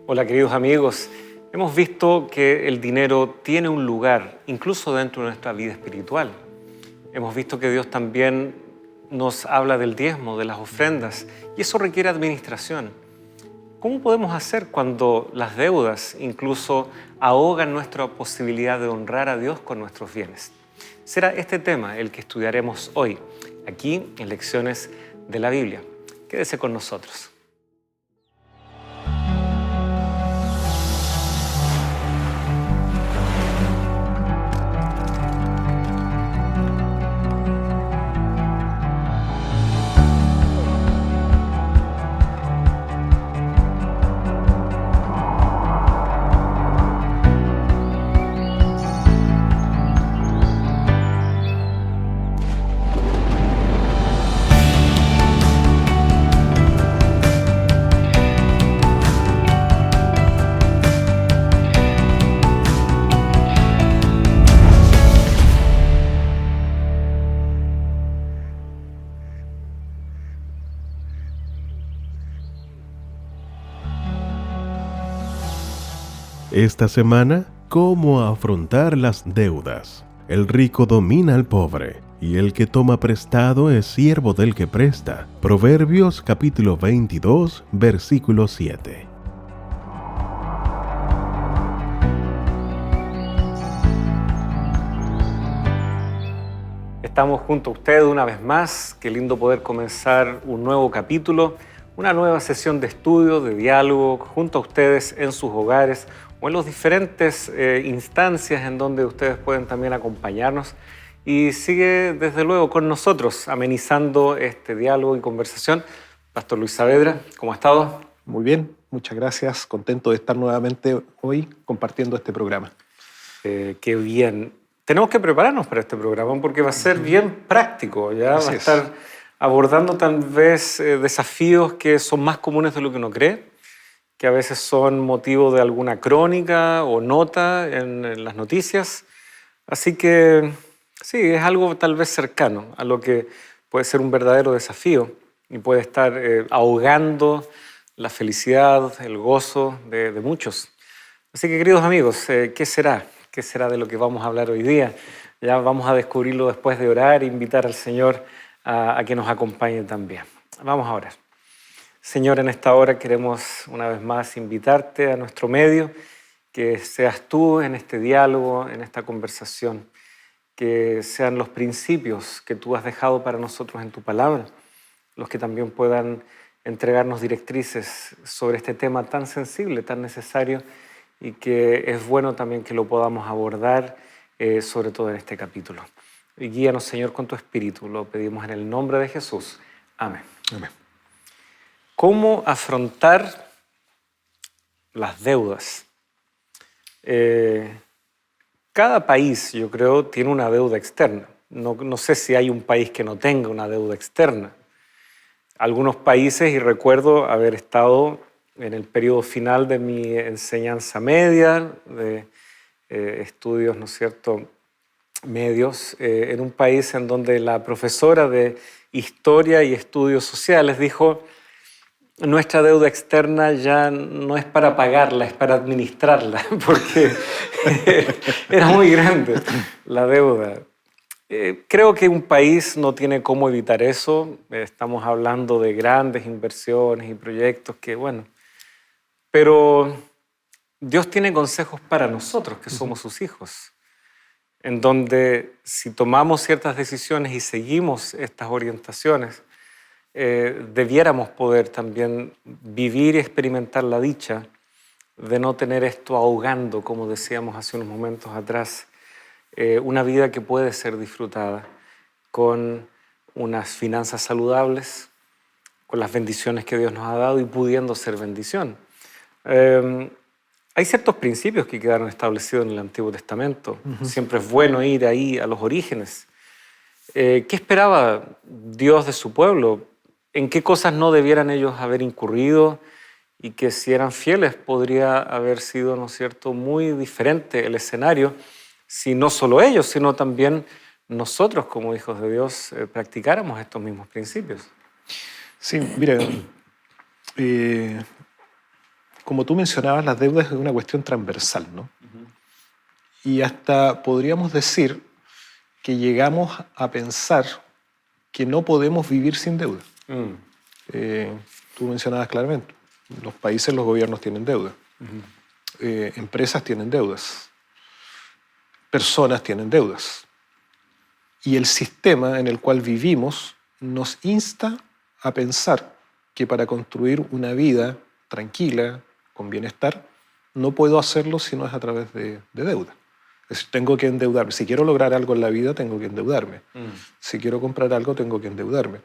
Hola queridos amigos, hemos visto que el dinero tiene un lugar incluso dentro de nuestra vida espiritual. Hemos visto que Dios también nos habla del diezmo, de las ofrendas, y eso requiere administración. ¿Cómo podemos hacer cuando las deudas incluso ahogan nuestra posibilidad de honrar a Dios con nuestros bienes? Será este tema el que estudiaremos hoy, aquí en Lecciones de la Biblia. Quédese con nosotros. Esta semana, ¿cómo afrontar las deudas? El rico domina al pobre, y el que toma prestado es siervo del que presta. Proverbios capítulo 22, versículo 7. Estamos junto a usted una vez más. Qué lindo poder comenzar un nuevo capítulo, una nueva sesión de estudio, de diálogo, junto a ustedes en sus hogares o en las diferentes instancias en donde ustedes pueden también acompañarnos. Y sigue desde luego con nosotros, amenizando este diálogo y conversación. Pastor Luis Saavedra, ¿cómo ha estado? Muy bien, muchas gracias. Contento de estar nuevamente hoy compartiendo este programa. Qué bien. Tenemos que prepararnos para este programa porque va a ser bien práctico, ¿ya? Va a estar abordando tal vez desafíos que son más comunes de lo que uno cree, que a veces son motivo de alguna crónica o nota en las noticias. Así que sí, es algo tal vez cercano a lo que puede ser un verdadero desafío y puede estar ahogando la felicidad, el gozo de muchos. Así que, queridos amigos, ¿qué será? ¿Qué será de lo que vamos a hablar hoy día? Ya vamos a descubrirlo después de orar e invitar al Señor a que nos acompañe también. Vamos a orar. Señor, en esta hora queremos una vez más invitarte a nuestro medio, que seas tú en este diálogo, en esta conversación, que sean los principios que tú has dejado para nosotros en tu palabra, los que también puedan entregarnos directrices sobre este tema tan sensible, tan necesario, y que es bueno también que lo podamos abordar, sobre todo en este capítulo. Y guíanos, Señor, con tu Espíritu. Lo pedimos en el nombre de Jesús. Amén. Amén. ¿Cómo afrontar las deudas? Cada país, yo creo, tiene una deuda externa. No sé si hay un país que no tenga una deuda externa. Algunos países, y recuerdo haber estado en el periodo final de mi enseñanza media, de estudios, ¿no es cierto?, medios, en un país en donde la profesora de Historia y Estudios Sociales dijo: nuestra deuda externa ya no es para pagarla, es para administrarla, porque era muy grande la deuda. Creo que un país no tiene cómo evitar eso. Estamos hablando de grandes inversiones y proyectos que, bueno, pero Dios tiene consejos para nosotros, que somos sus hijos, en donde si tomamos ciertas decisiones y seguimos estas orientaciones, debiéramos poder también vivir y experimentar la dicha de no tener esto ahogando, como decíamos hace unos momentos atrás, una vida que puede ser disfrutada con unas finanzas saludables, con las bendiciones que Dios nos ha dado y pudiendo ser bendición. Hay ciertos principios que quedaron establecidos en el Antiguo Testamento. Siempre es bueno ir ahí a los orígenes. ¿Qué esperaba Dios de su pueblo? ¿En qué cosas no debieran ellos haber incurrido? Y que si eran fieles podría haber sido, ¿no es cierto?, muy diferente el escenario si no solo ellos, sino también nosotros como hijos de Dios practicáramos estos mismos principios. Sí, mira, como tú mencionabas, las deudas es una cuestión transversal, ¿no? Y hasta podríamos decir que llegamos a pensar que no podemos vivir sin deuda. Tú mencionabas claramente, los países, los gobiernos tienen deuda, empresas tienen deudas, personas tienen deudas. Y el sistema en el cual vivimos nos insta a pensar que para construir una vida tranquila, con bienestar, no puedo hacerlo si no es a través de deuda. Es decir, tengo que endeudarme. Si quiero lograr algo en la vida, tengo que endeudarme. Si quiero comprar algo, tengo que endeudarme.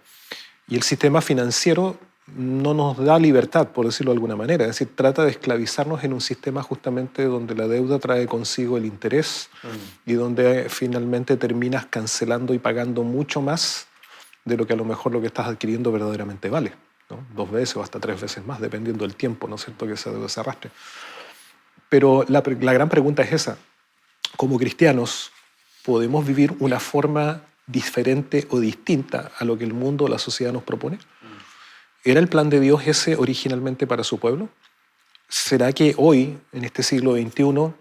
Y el sistema financiero no nos da libertad, por decirlo de alguna manera. Es decir, trata de esclavizarnos en un sistema justamente donde la deuda trae consigo el interés y donde finalmente terminas cancelando y pagando mucho más de lo que a lo mejor lo que estás adquiriendo verdaderamente vale, ¿no? 2 veces o hasta 3 veces más, dependiendo del tiempo, ¿no es cierto?, que esa deuda se arrastre. Pero la gran pregunta es esa. Como cristianos, ¿podemos vivir una forma diferente o distinta a lo que el mundo o la sociedad nos propone? ¿Era el plan de Dios ese originalmente para su pueblo? ¿Será que hoy, en este siglo XXI,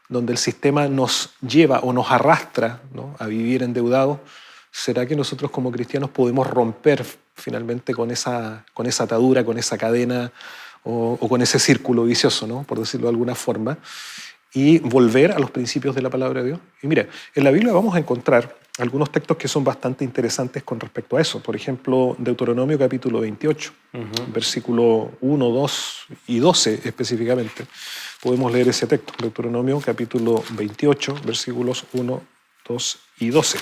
donde el sistema nos lleva o nos arrastra, ¿no?, a vivir endeudados, será que nosotros como cristianos podemos romper finalmente con esa atadura, con esa cadena o con ese círculo vicioso, ¿no?, por decirlo de alguna forma, y volver a los principios de la palabra de Dios? Y mira, en la Biblia vamos a encontrar algunos textos que son bastante interesantes con respecto a eso. Por ejemplo, Deuteronomio capítulo 28, versículo 1, 2 y 12 específicamente. Podemos leer ese texto, Deuteronomio capítulo 28, versículos 1, 2 y 12.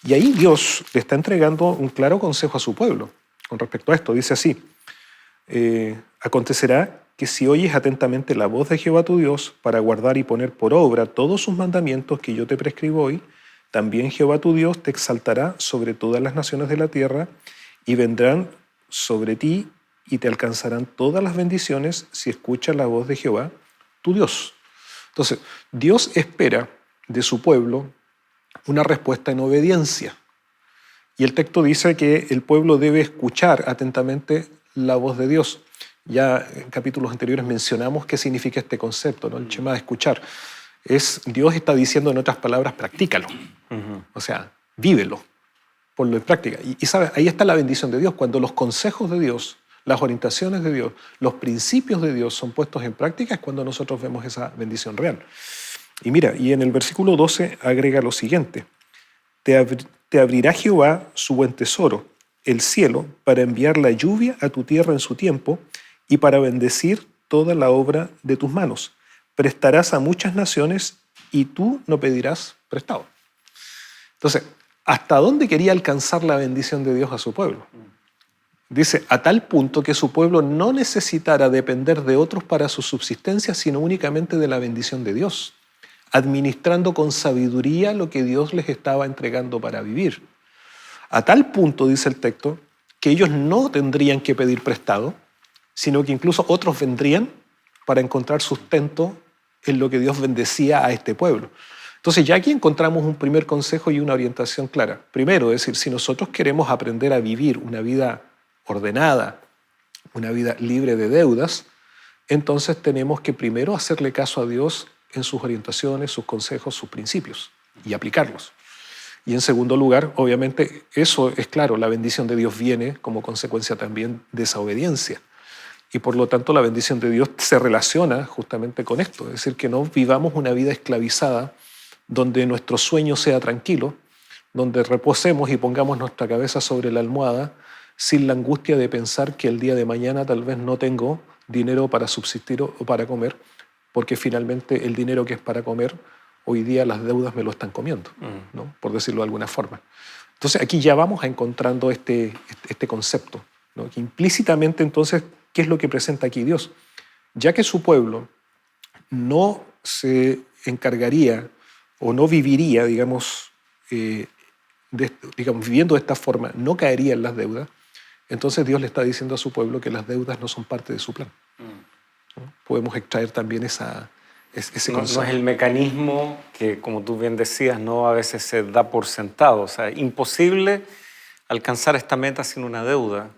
Y ahí Dios le está entregando un claro consejo a su pueblo con respecto a esto. Dice así: acontecerá que si oyes atentamente la voz de Jehová tu Dios para guardar y poner por obra todos sus mandamientos que yo te prescribo hoy, también Jehová tu Dios te exaltará sobre todas las naciones de la tierra y vendrán sobre ti y te alcanzarán todas las bendiciones si escuchas la voz de Jehová tu Dios. Entonces, Dios espera de su pueblo una respuesta en obediencia. Y el texto dice que el pueblo debe escuchar atentamente la voz de Dios. Ya en capítulos anteriores mencionamos qué significa este concepto, ¿no? El Shema de escuchar. Dios está diciendo, en otras palabras, practícalo. O sea, vívelo, ponlo en práctica. Y sabes, ahí está la bendición de Dios. Cuando los consejos de Dios, las orientaciones de Dios, los principios de Dios son puestos en práctica, es cuando nosotros vemos esa bendición real. Y mira, y en el versículo 12 agrega lo siguiente: te abrirá Jehová su buen tesoro, el cielo, para enviar la lluvia a tu tierra en su tiempo y para bendecir toda la obra de tus manos. Prestarás a muchas naciones y tú no pedirás prestado. Entonces, ¿hasta dónde quería alcanzar la bendición de Dios a su pueblo? Dice, a tal punto que su pueblo no necesitara depender de otros para su subsistencia, sino únicamente de la bendición de Dios, administrando con sabiduría lo que Dios les estaba entregando para vivir. A tal punto, dice el texto, que ellos no tendrían que pedir prestado, sino que incluso otros vendrían para encontrar sustento en lo que Dios bendecía a este pueblo. Entonces ya aquí encontramos un primer consejo y una orientación clara. Primero, es decir, si nosotros queremos aprender a vivir una vida ordenada, una vida libre de deudas, entonces tenemos que primero hacerle caso a Dios en sus orientaciones, sus consejos, sus principios y aplicarlos. Y en segundo lugar, obviamente, eso es claro, la bendición de Dios viene como consecuencia también de esa obediencia. Y por lo tanto la bendición de Dios se relaciona justamente con esto, es decir, que no vivamos una vida esclavizada donde nuestro sueño sea tranquilo, donde reposemos y pongamos nuestra cabeza sobre la almohada sin la angustia de pensar que el día de mañana tal vez no tengo dinero para subsistir o para comer, porque finalmente el dinero que es para comer, hoy día las deudas me lo están comiendo, ¿no?, por decirlo de alguna forma. Entonces aquí ya vamos encontrando este concepto, ¿no?, que implícitamente entonces, ¿qué es lo que presenta aquí Dios? Ya que su pueblo no se encargaría o no viviría, digamos, viviendo de esta forma, no caería en las deudas, entonces Dios le está diciendo a su pueblo que las deudas no son parte de su plan. ¿No? Podemos extraer también ese concepto. No es el mecanismo que, como tú bien decías, no a veces se da por sentado. O sea, imposible alcanzar esta meta sin una deuda.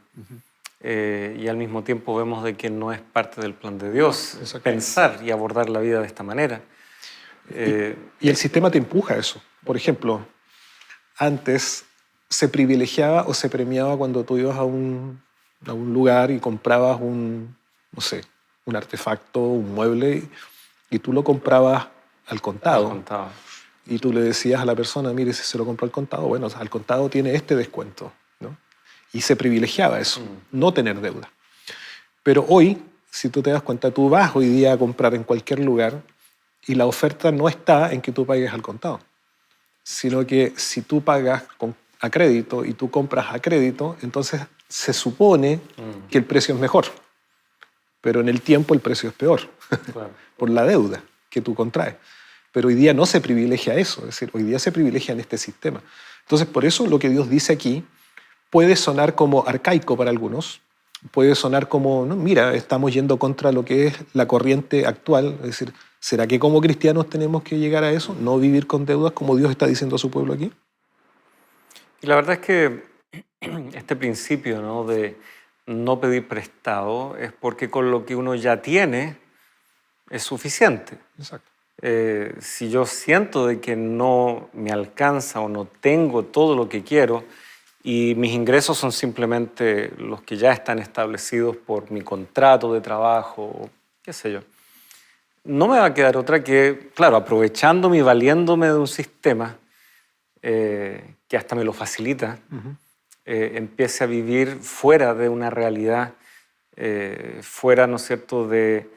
y al mismo tiempo vemos de que no es parte del plan de Dios pensar y abordar la vida de esta manera. Y el sistema te empuja a eso. Por ejemplo, antes se privilegiaba o se premiaba cuando tú ibas a un lugar y comprabas no sé, un artefacto, un mueble, y tú lo comprabas al contado. Y tú le decías a la persona, mire, si se lo compró al contado, bueno, al contado tiene este descuento, ¿no? Y se privilegiaba eso, no tener deuda. Pero hoy, si tú te das cuenta, tú vas hoy día a comprar en cualquier lugar y la oferta no está en que tú pagues al contado, sino que si tú pagas a crédito y tú compras a crédito, entonces se supone que el precio es mejor, pero en el tiempo el precio es peor, claro, por la deuda que tú contraes. Pero hoy día no se privilegia eso, es decir, hoy día se privilegia en este sistema. Entonces, por eso lo que Dios dice aquí puede sonar como arcaico para algunos, puede sonar como, no, mira, estamos yendo contra lo que es la corriente actual, es decir, ¿será que como cristianos tenemos que llegar a eso? ¿No vivir con deudas como Dios está diciendo a su pueblo aquí? Y la verdad es que este principio, ¿no?, de no pedir prestado es porque con lo que uno ya tiene es suficiente. Exacto. Si yo siento de que no me alcanza o no tengo todo lo que quiero y mis ingresos son simplemente los que ya están establecidos por mi contrato de trabajo, o qué sé yo, no me va a quedar otra que, claro, aprovechándome y valiéndome de un sistema que hasta me lo facilita, empiece a vivir fuera de una realidad, fuera, ¿no es cierto?, de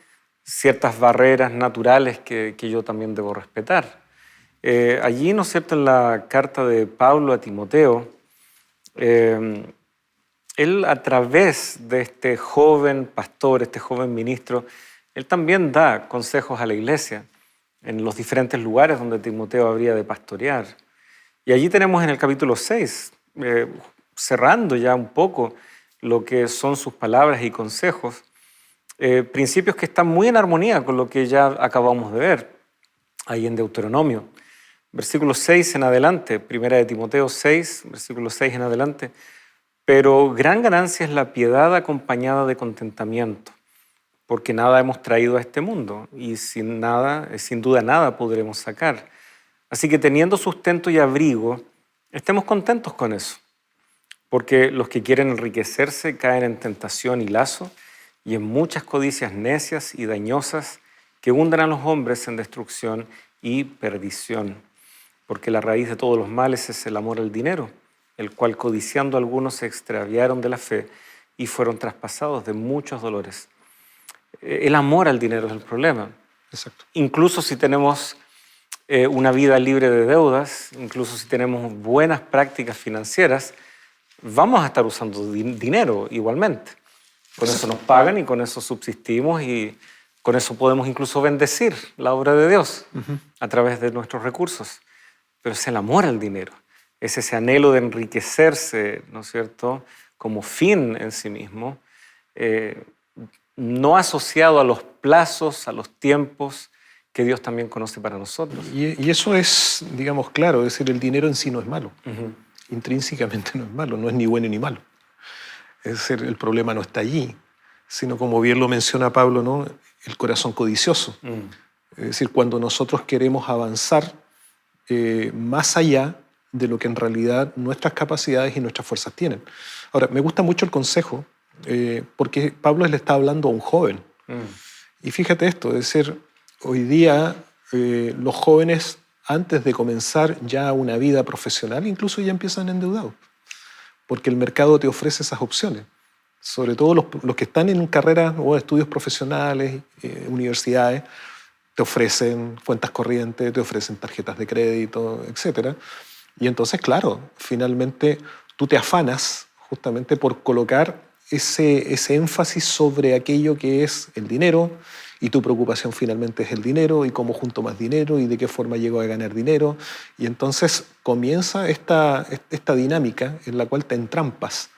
ciertas barreras naturales que yo también debo respetar. Allí, ¿no es cierto?, en la carta de Pablo a Timoteo, él a través de este joven pastor, este joven ministro, él también da consejos a la iglesia en los diferentes lugares donde Timoteo habría de pastorear. Y allí tenemos en el capítulo 6, cerrando ya un poco lo que son sus palabras y consejos, principios que están muy en armonía con lo que ya acabamos de ver ahí en Deuteronomio. Versículo 6 en adelante, primera de Timoteo 6, versículo 6 en adelante. Pero gran ganancia es la piedad acompañada de contentamiento, porque nada hemos traído a este mundo y sin duda nada podremos sacar. Así que teniendo sustento y abrigo, estemos contentos con eso, porque los que quieren enriquecerse caen en tentación y lazo y en muchas codicias necias y dañosas que hunden a los hombres en destrucción y perdición. Porque la raíz de todos los males es el amor al dinero, el cual codiciando algunos se extraviaron de la fe y fueron traspasados de muchos dolores. El amor al dinero es el problema. Exacto. Incluso si tenemos una vida libre de deudas, incluso si tenemos buenas prácticas financieras, vamos a estar usando dinero igualmente. Con eso nos pagan y con eso subsistimos y con eso podemos incluso bendecir la obra de Dios a través de nuestros recursos. Pero es el amor al dinero, es ese anhelo de enriquecerse, ¿no es cierto?, como fin en sí mismo, no asociado a los plazos, a los tiempos que Dios también conoce para nosotros. Y eso es, digamos, claro, es decir, el dinero en sí no es malo. Intrínsecamente no es malo, no es ni bueno ni malo. Es decir, el problema no está allí, sino como bien lo menciona Pablo, ¿no?, el corazón codicioso. Es decir, cuando nosotros queremos avanzar más allá de lo que en realidad nuestras capacidades y nuestras fuerzas tienen. Ahora, me gusta mucho el consejo porque Pablo le está hablando a un joven. Y fíjate esto, es decir, hoy día los jóvenes, antes de comenzar ya una vida profesional, incluso ya empiezan endeudados, porque el mercado te ofrece esas opciones. Sobre todo los que están en carreras o estudios profesionales, universidades, te ofrecen cuentas corrientes, te ofrecen tarjetas de crédito, etc. Y entonces, claro, finalmente tú te afanas justamente por colocar ese énfasis sobre aquello que es el dinero, y tu preocupación finalmente es el dinero y cómo junto más dinero y de qué forma llego a ganar dinero. Y entonces comienza esta dinámica en la cual te entrampas.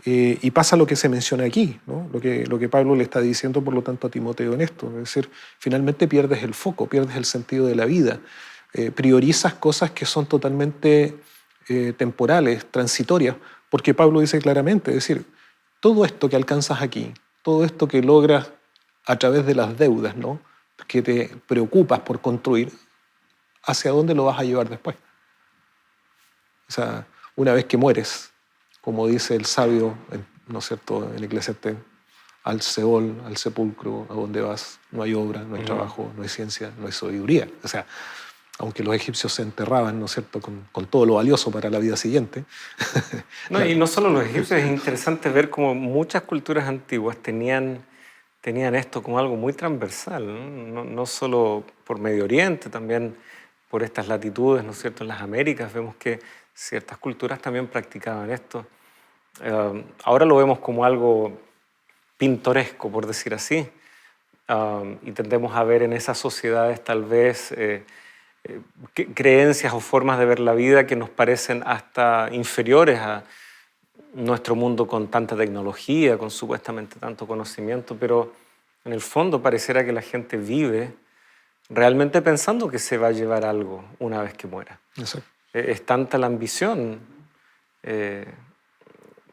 Y pasa lo que se menciona aquí, ¿no? Lo que Pablo le está diciendo, por lo tanto, a Timoteo en esto. Es decir, finalmente pierdes el foco, pierdes el sentido de la vida. Priorizas cosas que son totalmente temporales, transitorias, porque Pablo dice claramente, es decir, todo esto que alcanzas aquí, todo esto que logras a través de las deudas, ¿no? Que te preocupas por construir, ¿hacia dónde lo vas a llevar después? O sea, una vez que mueres, como dice el sabio, ¿no es cierto?, en Eclesiastés, al Seol, al sepulcro, a donde vas, no hay obra, no hay trabajo, no hay ciencia, no hay sabiduría. O sea, aunque los egipcios se enterraban, ¿no es cierto?, con todo lo valioso para la vida siguiente. No, y no solo los egipcios, es interesante ver cómo muchas culturas antiguas tenían esto como algo muy transversal, ¿no? No solo por Medio Oriente, también por estas latitudes, ¿no es cierto?, en las Américas vemos que ciertas culturas también practicaban esto. Ahora lo vemos como algo pintoresco, por decir así, y tendemos a ver en esas sociedades tal vez creencias o formas de ver la vida que nos parecen hasta inferiores a nuestro mundo con tanta tecnología, con supuestamente tanto conocimiento, pero en el fondo pareciera que la gente vive realmente pensando que se va a llevar algo una vez que muera. Exacto. Es tanta la ambición.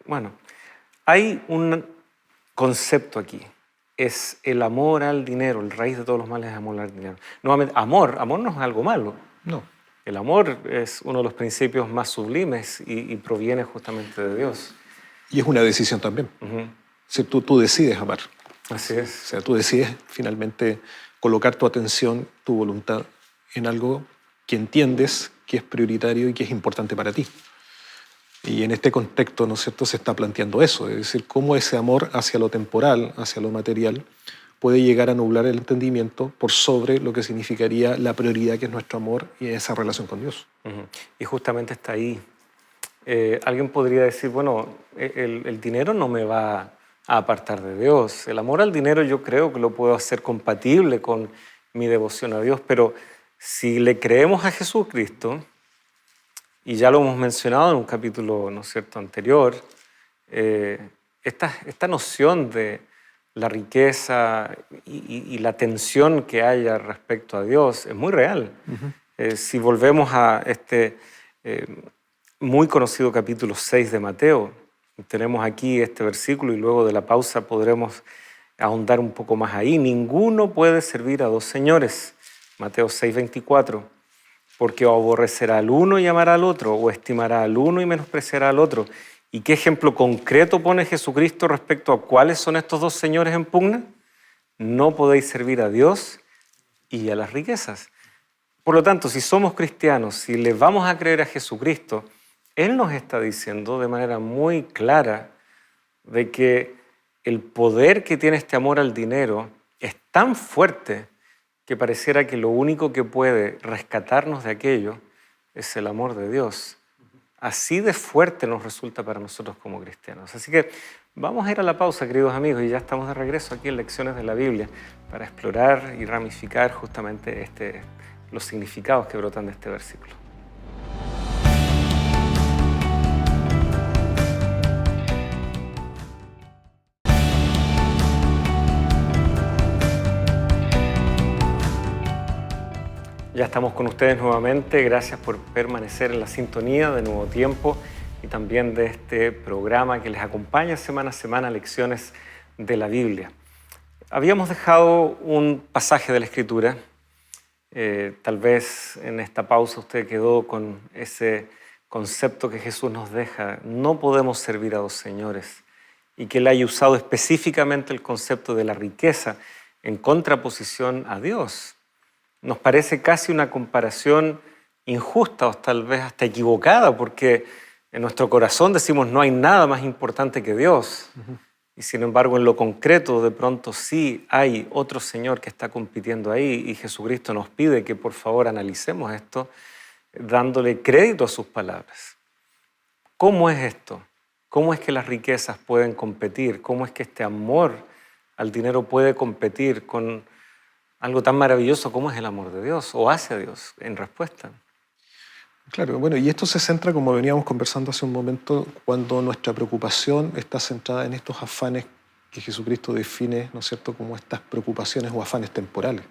Bueno, hay un concepto aquí, es el amor al dinero, el raíz de todos los males es amor al dinero. Nuevamente, amor no es algo malo. No. El amor es uno de los principios más sublimes y proviene justamente de Dios. Y es una decisión también. Si tú decides amar. Así es. O sea, tú decides finalmente colocar tu atención, tu voluntad en algo que entiendes que es prioritario y que es importante para ti. Y en este contexto, ¿no es cierto?, se está planteando eso, es decir, cómo ese amor hacia lo temporal, hacia lo material, puede llegar a nublar el entendimiento por sobre lo que significaría la prioridad que es nuestro amor y esa relación con Dios. Y justamente está ahí. Alguien podría decir, bueno, el dinero no me va a apartar de Dios. El amor al dinero yo creo que lo puedo hacer compatible con mi devoción a Dios, pero si le creemos a Jesucristo, y ya lo hemos mencionado en un capítulo, ¿no es cierto?, anterior, esta noción de la riqueza y la tensión que haya respecto a Dios es muy real. Si volvemos a este muy conocido capítulo 6 de Mateo, tenemos aquí este versículo y luego de la pausa podremos ahondar un poco más ahí. Ninguno puede servir a dos señores. Mateo 6:24. Porque o aborrecerá al uno y amará al otro, o estimará al uno y menospreciará al otro. ¿Y qué ejemplo concreto pone Jesucristo respecto a cuáles son estos dos señores en pugna? No podéis servir a Dios y a las riquezas. Por lo tanto, si somos cristianos, si le vamos a creer a Jesucristo, Él nos está diciendo de manera muy clara de que el poder que tiene este amor al dinero es tan fuerte que pareciera que lo único que puede rescatarnos de aquello es el amor de Dios. Así de fuerte nos resulta para nosotros como cristianos. Así que vamos a ir a la pausa, queridos amigos, y ya estamos de regreso aquí en Lecciones de la Biblia para explorar y ramificar justamente los significados que brotan de este versículo. Ya estamos con ustedes nuevamente. Gracias por permanecer en la sintonía de Nuevo Tiempo y también de este programa que les acompaña semana a semana, Lecciones de la Biblia. Habíamos dejado un pasaje de la Escritura. Tal vez en esta pausa usted quedó con ese concepto que Jesús nos deja. No podemos servir a dos señores. Y que Él haya usado específicamente el concepto de la riqueza en contraposición a Dios. Nos parece casi una comparación injusta o tal vez hasta equivocada, porque en nuestro corazón decimos no hay nada más importante que Dios. Y sin embargo, en lo concreto, de pronto sí hay otro Señor que está compitiendo ahí y Jesucristo nos pide que por favor analicemos esto dándole crédito a sus palabras. ¿Cómo es esto? ¿Cómo es que las riquezas pueden competir? ¿Cómo es que este amor al dinero puede competir con algo tan maravilloso como es el amor de Dios o hacia Dios en respuesta? Claro, bueno, y esto se centra, como veníamos conversando hace un momento, cuando nuestra preocupación está centrada en estos afanes que Jesucristo define, ¿no es cierto?, como estas preocupaciones o afanes temporales.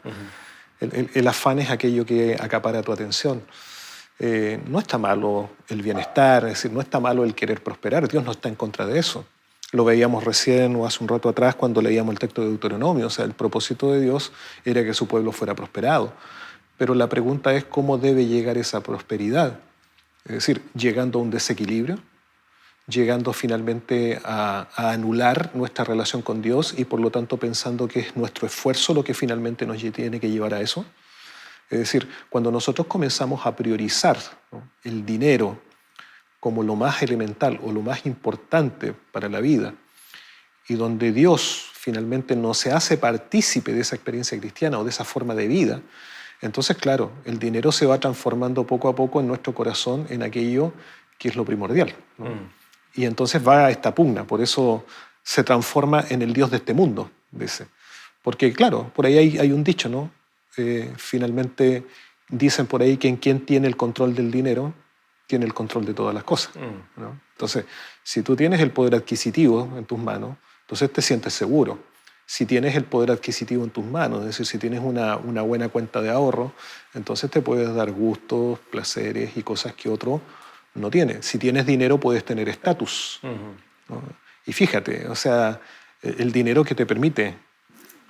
El afán es aquello que acapara tu atención. No está malo el bienestar, es decir, no está malo el querer prosperar, Dios no está en contra de eso. Lo veíamos recién o hace un rato atrás cuando leíamos el texto de Deuteronomio. O sea, el propósito de Dios era que su pueblo fuera prosperado. Pero la pregunta es cómo debe llegar esa prosperidad. Es decir, llegando a un desequilibrio, llegando finalmente a anular nuestra relación con Dios y por lo tanto pensando que es nuestro esfuerzo lo que finalmente nos tiene que llevar a eso. Es decir, cuando nosotros comenzamos a priorizar, ¿no?, el dinero como lo más elemental o lo más importante para la vida, y donde Dios finalmente no se hace partícipe de esa experiencia cristiana o de esa forma de vida, entonces, claro, el dinero se va transformando poco a poco en nuestro corazón en aquello que es lo primordial, ¿no? Y entonces va a esta pugna, por eso se transforma en el Dios de este mundo, dice. Porque, claro, por ahí hay un dicho, ¿no? Finalmente dicen por ahí que quien tiene el control del dinero tiene el control de todas las cosas, ¿no? Entonces, si tú tienes el poder adquisitivo en tus manos, entonces te sientes seguro. Si tienes el poder adquisitivo en tus manos, es decir, si tienes una buena cuenta de ahorro, entonces te puedes dar gustos, placeres y cosas que otro no tiene. Si tienes dinero, puedes tener estatus, ¿no? Y fíjate, o sea, el dinero que te permite...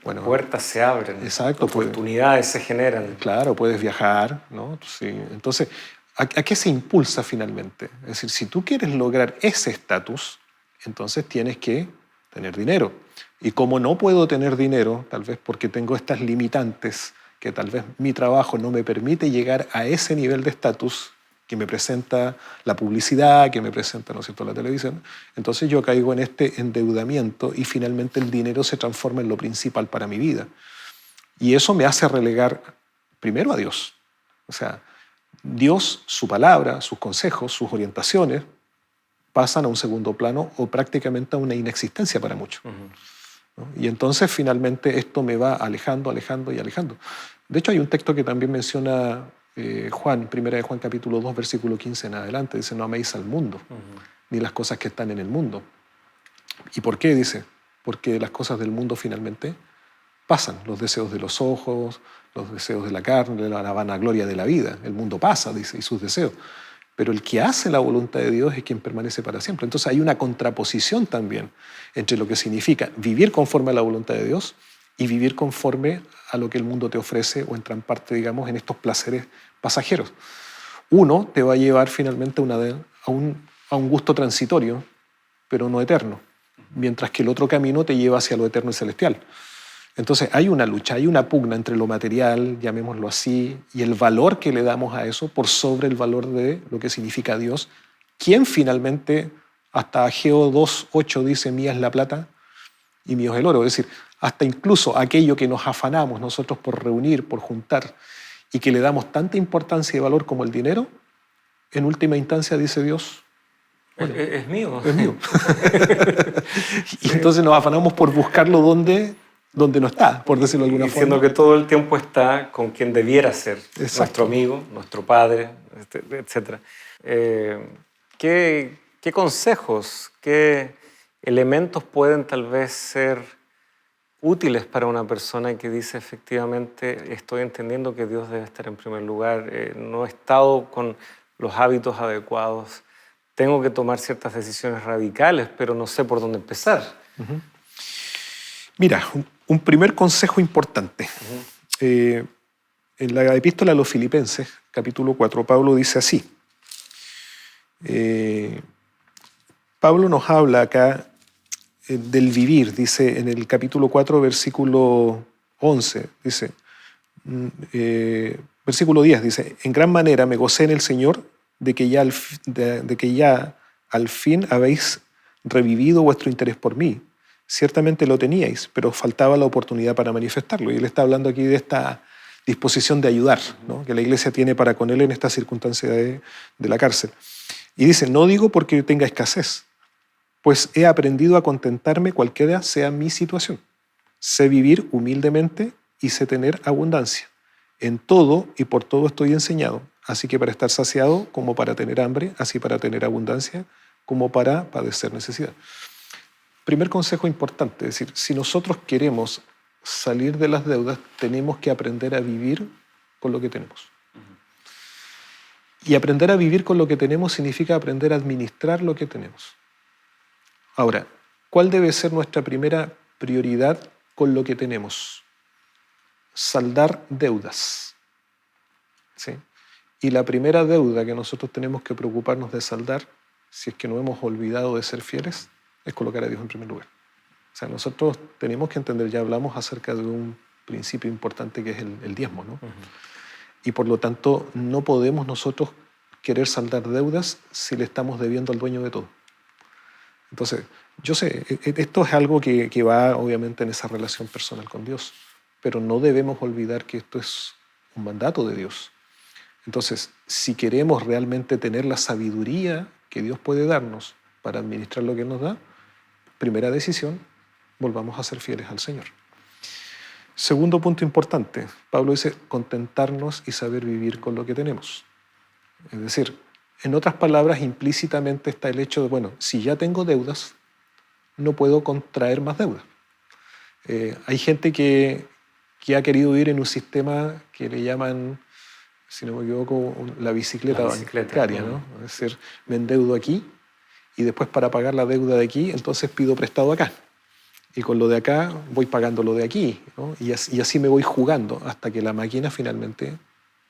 Bueno, puertas se abren, exacto, oportunidades se generan. Claro, puedes viajar, ¿no? Sí. Entonces, ¿a qué se impulsa finalmente? Es decir, si tú quieres lograr ese estatus, entonces tienes que tener dinero. Y como no puedo tener dinero, tal vez porque tengo estas limitantes, que tal vez mi trabajo no me permite llegar a ese nivel de estatus que me presenta la publicidad, que me presenta, ¿no es cierto?, la televisión, entonces yo caigo en este endeudamiento y finalmente el dinero se transforma en lo principal para mi vida. Y eso me hace relegar primero a Dios. O sea, Dios, su palabra, sus consejos, sus orientaciones pasan a un segundo plano o prácticamente a una inexistencia para muchos, ¿no? Y entonces finalmente esto me va alejando, alejando y alejando. De hecho hay un texto que también menciona Juan, primera de Juan capítulo 2, versículo 15 en adelante, dice: no améis al mundo, ni las cosas que están en el mundo. ¿Y por qué? Dice, porque las cosas del mundo finalmente pasan, los deseos de los ojos, los deseos de la carne, la vanagloria de la vida. El mundo pasa, dice, y sus deseos. Pero el que hace la voluntad de Dios es quien permanece para siempre. Entonces hay una contraposición también entre lo que significa vivir conforme a la voluntad de Dios y vivir conforme a lo que el mundo te ofrece o entra en parte, digamos, en estos placeres pasajeros. Uno te va a llevar finalmente a un gusto transitorio, pero no eterno, mientras que el otro camino te lleva hacia lo eterno y celestial. Entonces hay una lucha, hay una pugna entre lo material, llamémoslo así, y el valor que le damos a eso por sobre el valor de lo que significa Dios, quien finalmente, hasta Ageo 2:8 dice: mía es la plata y mío es el oro. Es decir, hasta incluso aquello que nos afanamos nosotros por reunir, por juntar, y que le damos tanta importancia y valor como el dinero, en última instancia dice Dios: bueno, es mío. es mío. Y entonces nos afanamos por buscarlo donde no está, por decirlo de alguna forma. Diciendo que todo el tiempo está con quien debiera ser. Exacto. Nuestro amigo, nuestro padre, etc. ¿Qué consejos, qué elementos pueden tal vez ser útiles para una persona que dice: efectivamente estoy entendiendo que Dios debe estar en primer lugar, no he estado con los hábitos adecuados, tengo que tomar ciertas decisiones radicales, pero no sé por dónde empezar? Mira, un primer consejo importante. En la epístola a los Filipenses, capítulo 4, Pablo dice así. Pablo nos habla acá del vivir, dice en el capítulo 4, versículo 11, dice, versículo 10, dice: en gran manera me gocé en el Señor de que ya al fin habéis revivido vuestro interés por mí. Ciertamente lo teníais, pero os faltaba la oportunidad para manifestarlo. Y él está hablando aquí de esta disposición de ayudar, ¿no?, que la iglesia tiene para con él en esta circunstancia de la cárcel. Y dice: no digo porque tenga escasez, pues he aprendido a contentarme cualquiera sea mi situación. Sé vivir humildemente y sé tener abundancia. En todo y por todo estoy enseñado, así que para estar saciado como para tener hambre, así para tener abundancia como para padecer necesidad. Primer consejo importante, es decir, si nosotros queremos salir de las deudas, tenemos que aprender a vivir con lo que tenemos. Y aprender a vivir con lo que tenemos significa aprender a administrar lo que tenemos. Ahora, ¿Cuál debe ser nuestra primera prioridad con lo que tenemos? Saldar deudas. ¿Sí? Y la primera deuda que nosotros tenemos que preocuparnos de saldar, si es que no hemos olvidado de ser fieles, es colocar a Dios en primer lugar. O sea, nosotros tenemos que entender, ya hablamos acerca de un principio importante que es el diezmo, ¿no? Y por lo tanto, no podemos nosotros querer saldar deudas si le estamos debiendo al dueño de todo. Entonces, yo sé, esto es algo que va obviamente en esa relación personal con Dios, pero no debemos olvidar que esto es un mandato de Dios. Entonces, si queremos realmente tener la sabiduría que Dios puede darnos para administrar lo que Él nos da, primera decisión, volvamos a ser fieles al Señor. Segundo punto importante, Pablo dice contentarnos y saber vivir con lo que tenemos. Es decir, en otras palabras, implícitamente está el hecho de, bueno, si ya tengo deudas, no puedo contraer más deudas. Hay gente que ha querido vivir en un sistema que le llaman, si no me equivoco, la bicicleta bancaria, ¿no? Es decir, me endeudo aquí y después para pagar la deuda de aquí, entonces pido prestado acá. Y con lo de acá voy pagando lo de aquí, ¿no? Y así me voy jugando hasta que la máquina finalmente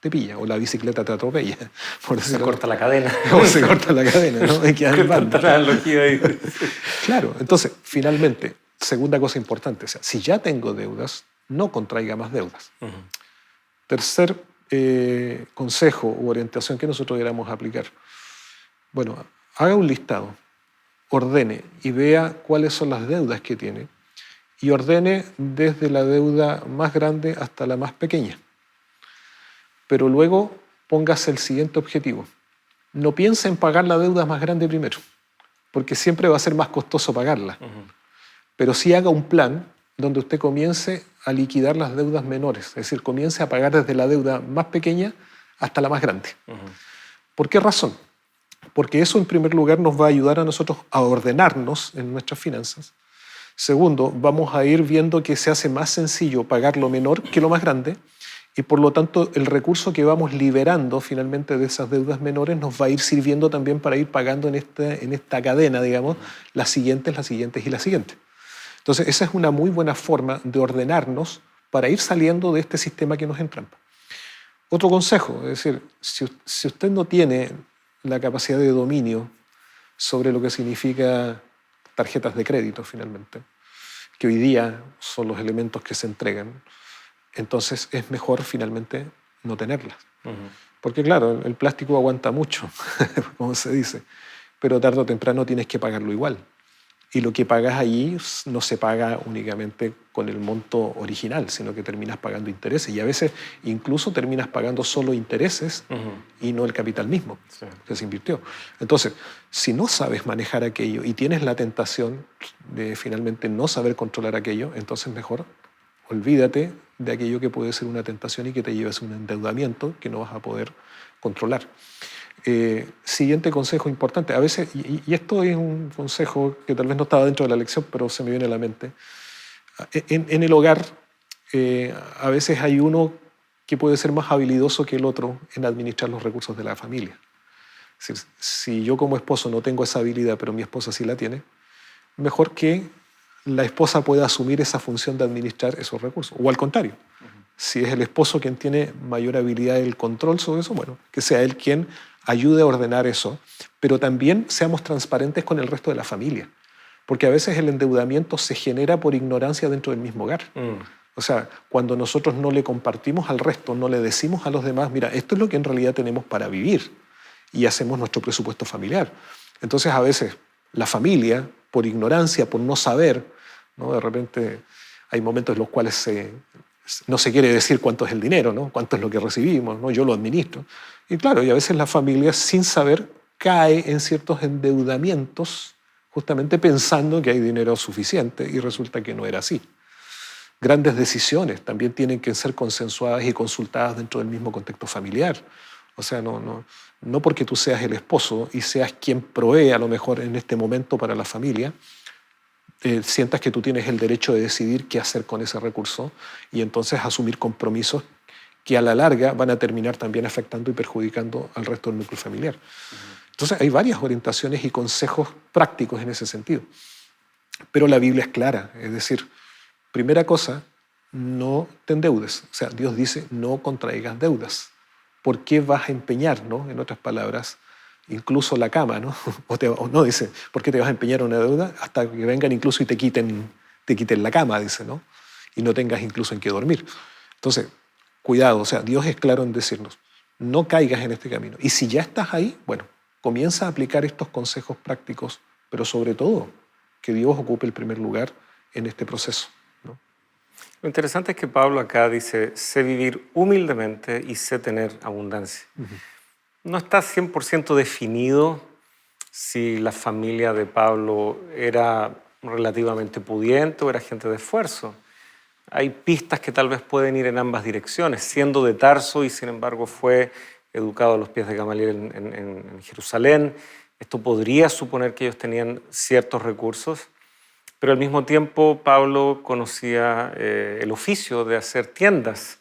te pilla o la bicicleta te atropella. Se corta la cadena. O se corta la cadena, ¿no? Hay que dar banda. La analogía ahí. Claro, entonces, finalmente, segunda cosa importante, o sea, si ya tengo deudas, no contraiga más deudas. Tercer consejo u orientación que nosotros deberíamos aplicar. Bueno, haga un listado, ordene y vea cuáles son las deudas que tiene y ordene desde la deuda más grande hasta la más pequeña. Pero luego póngase el siguiente objetivo. No piense en pagar la deuda más grande primero, porque siempre va a ser más costoso pagarla. Pero sí haga un plan donde usted comience a liquidar las deudas menores, es decir, comience a pagar desde la deuda más pequeña hasta la más grande. ¿Por qué razón? Porque eso en primer lugar nos va a ayudar a nosotros a ordenarnos en nuestras finanzas. Segundo, vamos a ir viendo que se hace más sencillo pagar lo menor que lo más grande y por lo tanto el recurso que vamos liberando finalmente de esas deudas menores nos va a ir sirviendo también para ir pagando en esta cadena, digamos, las siguientes y las siguientes. Entonces esa es una muy buena forma de ordenarnos para ir saliendo de este sistema que nos entrampa. Otro consejo, es decir, si usted no tiene la capacidad de dominio sobre lo que significa tarjetas de crédito finalmente, que hoy día son los elementos que se entregan, entonces es mejor finalmente no tenerlas. Porque claro, el plástico aguanta mucho, como se dice, pero tarde o temprano tienes que pagarlo igual. Y lo que pagas allí no se paga únicamente con el monto original, sino que terminas pagando intereses. Y a veces incluso terminas pagando solo intereses y no el capital mismo que se invirtió. Entonces, si no sabes manejar aquello y tienes la tentación de finalmente no saber controlar aquello, entonces mejor olvídate de aquello que puede ser una tentación y que te lleves a un endeudamiento que no vas a poder controlar. Siguiente consejo importante, a veces, y esto es un consejo que tal vez no estaba dentro de la lección, pero se me viene a la mente. En el hogar, a veces hay uno que puede ser más habilidoso que el otro en administrar los recursos de la familia. Es decir, si yo como esposo no tengo esa habilidad, pero mi esposa sí la tiene, mejor que la esposa pueda asumir esa función de administrar esos recursos, o al contrario. Si es el esposo quien tiene mayor habilidad del control sobre eso, bueno, que sea él quien ayude a ordenar eso, pero también seamos transparentes con el resto de la familia, porque a veces el endeudamiento se genera por ignorancia dentro del mismo hogar. O sea, cuando nosotros no le compartimos al resto, no le decimos a los demás, mira, esto es lo que en realidad tenemos para vivir, y hacemos nuestro presupuesto familiar. Entonces a veces la familia, por ignorancia, por no saber, ¿no? De repente hay momentos en los cuales no se quiere decir cuánto es el dinero, ¿no? Cuánto es lo que recibimos, ¿no? Yo lo administro. Y claro, y a veces la familia, sin saber, cae en ciertos endeudamientos justamente pensando que hay dinero suficiente y resulta que no era así. Grandes decisiones también tienen que ser consensuadas y consultadas dentro del mismo contexto familiar. O sea, no porque tú seas el esposo y seas quien provee a lo mejor en este momento para la familia, sientas que tú tienes el derecho de decidir qué hacer con ese recurso y entonces asumir compromisos que a la larga van a terminar también afectando y perjudicando al resto del núcleo familiar. Entonces hay varias orientaciones y consejos prácticos en ese sentido. Pero la Biblia es clara, es decir, primera cosa, no te endeudes. O sea, Dios dice, no contraigas deudas. ¿Por qué vas a empeñar, no? En otras palabras, incluso la cama, ¿no? O no, dice, ¿por qué te vas a empeñar una deuda? Hasta que vengan incluso y te quiten la cama, dice, ¿no? Y no tengas incluso en qué dormir. Entonces, cuidado, o sea, Dios es claro en decirnos, no caigas en este camino. Y si ya estás ahí, bueno, comienza a aplicar estos consejos prácticos, pero sobre todo, que Dios ocupe el primer lugar en este proceso, ¿no? Lo interesante es que Pablo acá dice, sé vivir humildemente y sé tener abundancia. No está 100% definido si la familia de Pablo era relativamente pudiente o era gente de esfuerzo. Hay pistas que tal vez pueden ir en ambas direcciones. Siendo de Tarso y sin embargo fue educado a los pies de Gamaliel en Jerusalén, esto podría suponer que ellos tenían ciertos recursos, pero al mismo tiempo Pablo conocía el oficio de hacer tiendas.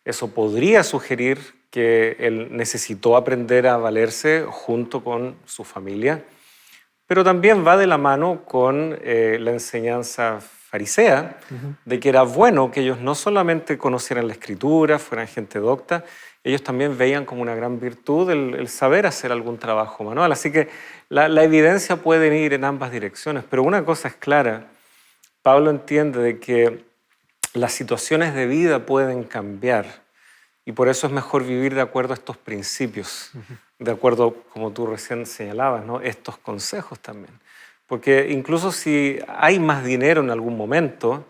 Eso podría sugerir que él necesitó aprender a valerse junto con su familia, pero también va de la mano con la enseñanza farisea de que era bueno que ellos no solamente conocieran la escritura, fueran gente docta, ellos también veían como una gran virtud el saber hacer algún trabajo manual. Así que la evidencia puede ir en ambas direcciones, pero una cosa es clara, Pablo entiende de que las situaciones de vida pueden cambiar y por eso es mejor vivir de acuerdo a estos principios, de acuerdo, como tú recién señalabas, ¿no? Estos consejos también. Porque incluso si hay más dinero en algún momento,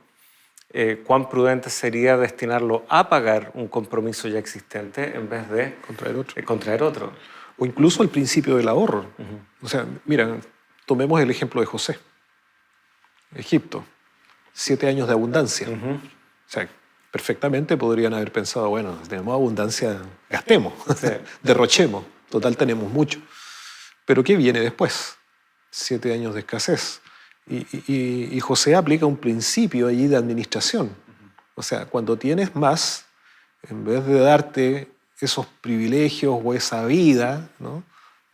cuán prudente sería destinarlo a pagar un compromiso ya existente en vez de contraer otro. O incluso el principio del ahorro. O sea, mira, tomemos el ejemplo de José. Egipto, 7 años de abundancia. O sea, perfectamente podrían haber pensado, bueno, tenemos abundancia, gastemos, derrochemos, total tenemos mucho. Pero ¿qué viene después? 7 años de escasez. Y José aplica un principio allí de administración. O sea, cuando tienes más, en vez de darte esos privilegios o esa vida, ¿no?,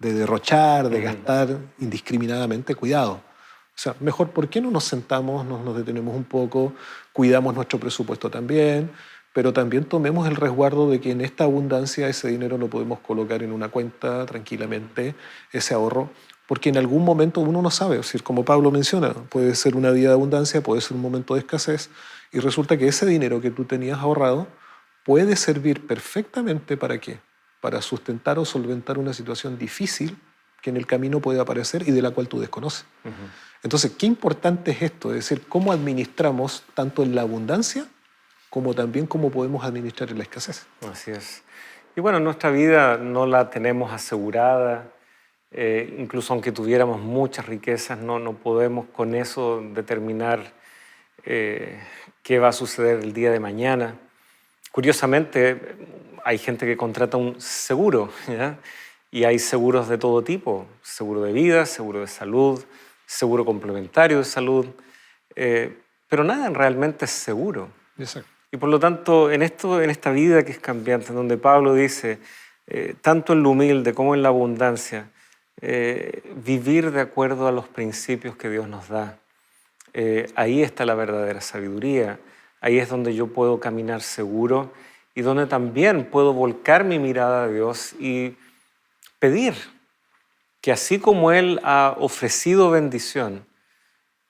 de derrochar, de gastar indiscriminadamente, cuidado. O sea, mejor, ¿por qué no nos sentamos, nos detenemos un poco, cuidamos nuestro presupuesto también, pero también tomemos el resguardo de que en esta abundancia ese dinero lo podemos colocar en una cuenta tranquilamente, ese ahorro, porque en algún momento uno no sabe, es decir, como Pablo menciona, puede ser una vida de abundancia, puede ser un momento de escasez, y resulta que ese dinero que tú tenías ahorrado puede servir perfectamente ¿para qué? Para sustentar o solventar una situación difícil que en el camino puede aparecer y de la cual tú desconoces. Entonces, qué importante es esto, es decir, cómo administramos tanto en la abundancia como también cómo podemos administrar en la escasez. Así es. Y bueno, nuestra vida no la tenemos asegurada, incluso aunque tuviéramos muchas riquezas, no podemos con eso determinar qué va a suceder el día de mañana. Curiosamente, hay gente que contrata un seguro, ¿ya? Y hay seguros de todo tipo, seguro de vida, seguro de salud, seguro complementario de salud, pero nada realmente es seguro. Exacto. Y por lo tanto, en esta vida que es cambiante, en donde Pablo dice, tanto en lo humilde como en la abundancia, vivir de acuerdo a los principios que Dios nos da, ahí está la verdadera sabiduría, ahí es donde yo puedo caminar seguro y donde también puedo volcar mi mirada a Dios y pedir que así como Él ha ofrecido bendición,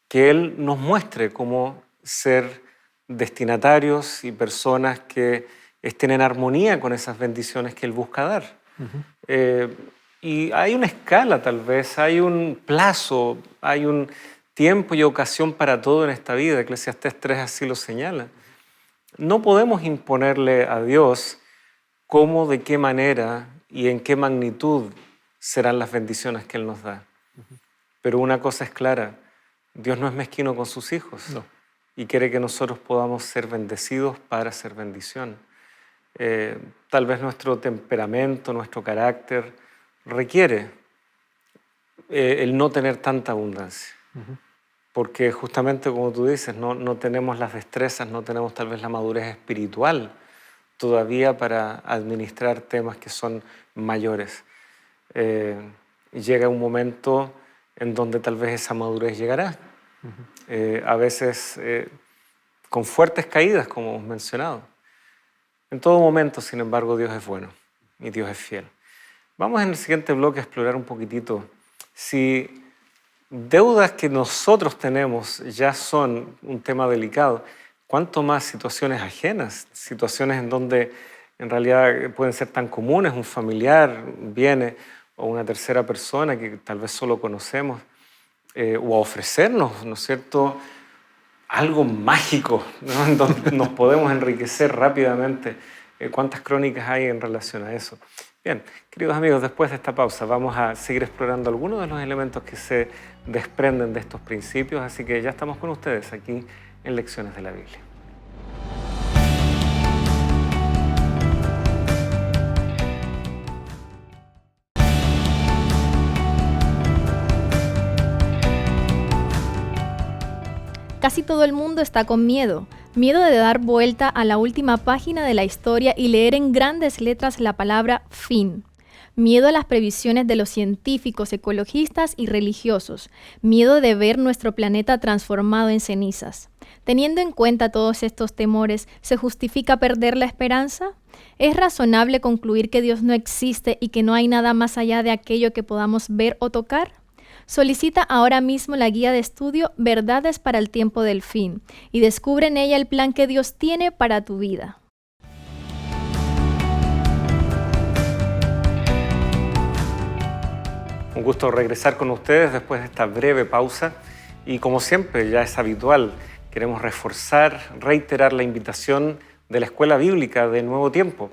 que Él nos muestre cómo ser destinatarios y personas que estén en armonía con esas bendiciones que Él busca dar. Y hay una escala tal vez, hay un plazo, hay un tiempo y ocasión para todo en esta vida. Eclesiastés 3 así lo señala. No podemos imponerle a Dios cómo, de qué manera y en qué magnitud serán las bendiciones que Él nos da. Pero una cosa es clara, Dios no es mezquino con sus hijos. No. Y quiere que nosotros podamos ser bendecidos para ser bendición. Tal vez nuestro temperamento, nuestro carácter requiere el no tener tanta abundancia. Porque justamente como tú dices, no tenemos las destrezas, no tenemos tal vez la madurez espiritual todavía para administrar temas que son mayores. Llega un momento en donde tal vez esa madurez llegará. a veces con fuertes caídas, como hemos mencionado. En todo momento, sin embargo, Dios es bueno y Dios es fiel. Vamos en el siguiente bloque a explorar un poquitito si deudas que nosotros tenemos ya son un tema delicado, ¿cuánto más situaciones ajenas? Situaciones en donde en realidad pueden ser tan comunes, un familiar viene o una tercera persona que tal vez solo conocemos, o a ofrecernos, ¿no es cierto?, algo mágico, ¿no?, en donde nos podemos enriquecer rápidamente. ¿Cuántas crónicas hay en relación a eso? Bien, queridos amigos, después de esta pausa vamos a seguir explorando algunos de los elementos que se desprenden de estos principios, así que ya estamos con ustedes aquí en Lecciones de la Biblia. Casi todo el mundo está con miedo. Miedo de dar vuelta a la última página de la historia y leer en grandes letras la palabra fin. Miedo a las previsiones de los científicos, ecologistas y religiosos. Miedo de ver nuestro planeta transformado en cenizas. Teniendo en cuenta todos estos temores, ¿se justifica perder la esperanza? ¿Es razonable concluir que Dios no existe y que no hay nada más allá de aquello que podamos ver o tocar? Solicita ahora mismo la guía de estudio Verdades para el tiempo del fin y descubre en ella el plan que Dios tiene para tu vida. Un gusto regresar con ustedes después de esta breve pausa y como siempre ya es habitual, queremos reforzar, reiterar la invitación de la Escuela Bíblica de Nuevo Tiempo.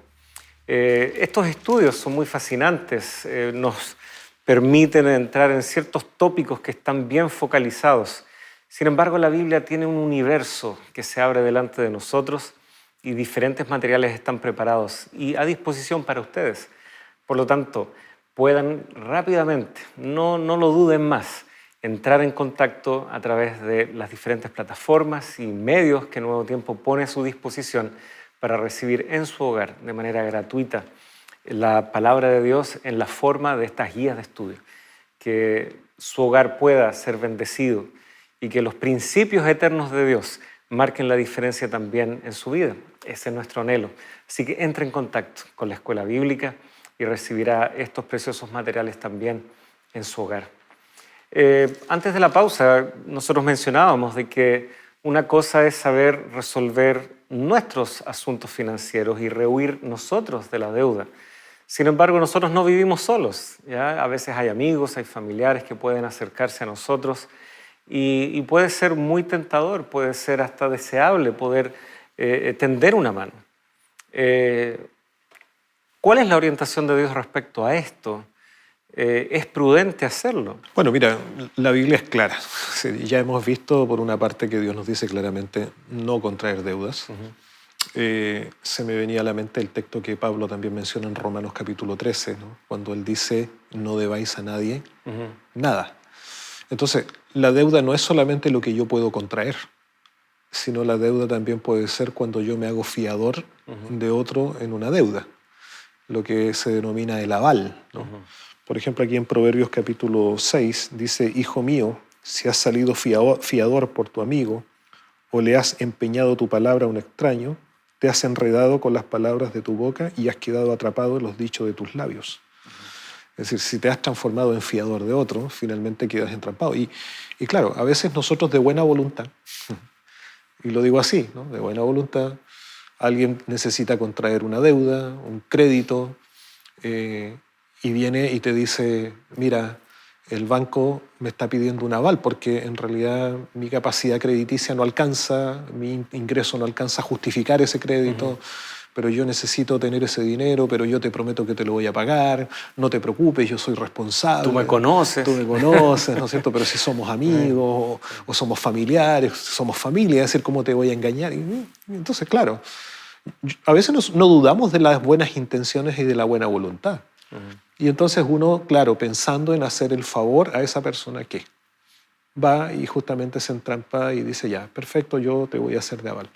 Estos estudios son muy fascinantes, nos permiten entrar en ciertos tópicos que están bien focalizados. Sin embargo, la Biblia tiene un universo que se abre delante de nosotros y diferentes materiales están preparados y a disposición para ustedes. Por lo tanto, puedan rápidamente, no lo duden más, entrar en contacto a través de las diferentes plataformas y medios que Nuevo Tiempo pone a su disposición para recibir en su hogar de manera gratuita la palabra de Dios en la forma de estas guías de estudio, que su hogar pueda ser bendecido y que los principios eternos de Dios marquen la diferencia también en su vida. Ese es nuestro anhelo. Así que entre en contacto con la Escuela Bíblica y recibirá estos preciosos materiales también en su hogar. Antes de la pausa, nosotros mencionábamos de que una cosa es saber resolver nuestros asuntos financieros y rehuir nosotros de la deuda. Sin embargo, nosotros no vivimos solos, ¿ya? A veces hay amigos, hay familiares que pueden acercarse a nosotros y puede ser muy tentador, puede ser hasta deseable poder tender una mano. ¿Cuál es la orientación de Dios respecto a esto? ¿Es prudente hacerlo? Bueno, mira, la Biblia es clara. Sí, ya hemos visto por una parte que Dios nos dice claramente no contraer deudas. Se me venía a la mente el texto que Pablo también menciona en Romanos capítulo 13, ¿no?, cuando él dice no debáis a nadie nada. Entonces, la deuda no es solamente lo que yo puedo contraer, sino la deuda también puede ser cuando yo me hago fiador de otro en una deuda, lo que se denomina el aval, ¿no? Por ejemplo, aquí en Proverbios capítulo 6 dice: Hijo mío, si has salido fiador por tu amigo o le has empeñado tu palabra a un extraño, te has enredado con las palabras de tu boca y has quedado atrapado en los dichos de tus labios. Es decir, si te has transformado en fiador de otro, finalmente quedas entrampado. Y claro, a veces nosotros de buena voluntad, y lo digo así, ¿no?, de buena voluntad, alguien necesita contraer una deuda, un crédito, y viene y te dice: mira, el banco me está pidiendo un aval porque en realidad mi capacidad crediticia no alcanza, mi ingreso no alcanza a justificar ese crédito, pero yo necesito tener ese dinero, pero yo te prometo que te lo voy a pagar, no te preocupes, yo soy responsable. Tú me conoces. Tú me conoces, ¿no es cierto? Pero si somos amigos o somos familiares, somos familia, es decir, ¿cómo te voy a engañar? Y entonces, claro, a veces no dudamos de las buenas intenciones y de la buena voluntad. Y entonces uno, claro, pensando en hacer el favor a esa persona que va y justamente se entrampa y dice: ya, perfecto, yo te voy a hacer de aval.